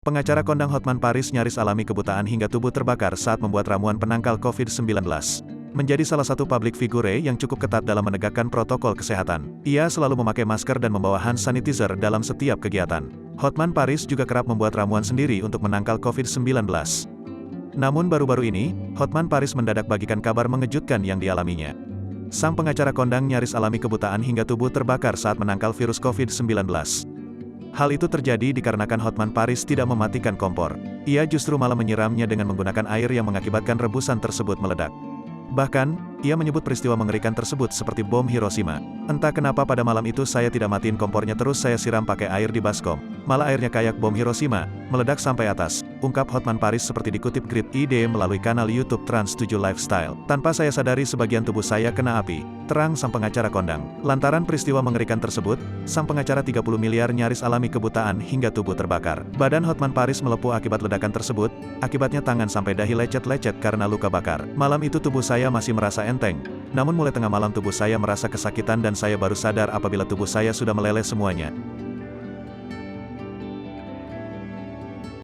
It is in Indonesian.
Pengacara kondang Hotman Paris nyaris alami kebutaan hingga tubuh terbakar saat membuat ramuan penangkal COVID-19. Menjadi salah satu publik figure yang cukup ketat dalam menegakkan protokol kesehatan. Ia selalu memakai masker dan membawa hand sanitizer dalam setiap kegiatan. Hotman Paris juga kerap membuat ramuan sendiri untuk menangkal COVID-19. Namun baru-baru ini, Hotman Paris mendadak bagikan kabar mengejutkan yang dialaminya. Sang pengacara kondang nyaris alami kebutaan hingga tubuh terbakar saat menangkal virus COVID-19. Hal itu terjadi dikarenakan Hotman Paris tidak mematikan kompor. Ia justru malah menyiramnya dengan menggunakan air yang mengakibatkan rebusan tersebut meledak. Bahkan, ia menyebut peristiwa mengerikan tersebut seperti bom Hiroshima. Entah kenapa pada malam itu saya tidak matiin kompornya, terus saya siram pakai air di baskom. Malah airnya kayak bom Hiroshima, meledak sampai atas, ungkap Hotman Paris seperti dikutip Grid ID melalui kanal YouTube Trans 7 Lifestyle. Tanpa saya sadari sebagian tubuh saya kena api, terang sang pengacara kondang. Lantaran peristiwa mengerikan tersebut, sang pengacara 30 miliar nyaris alami kebutaan hingga tubuh terbakar. Badan Hotman Paris melepuh akibat ledakan tersebut, akibatnya tangan sampai dahi lecet-lecet karena luka bakar. Malam itu tubuh saya masih merasa enteng, namun mulai tengah malam tubuh saya merasa kesakitan dan saya baru sadar apabila tubuh saya sudah meleleh semuanya.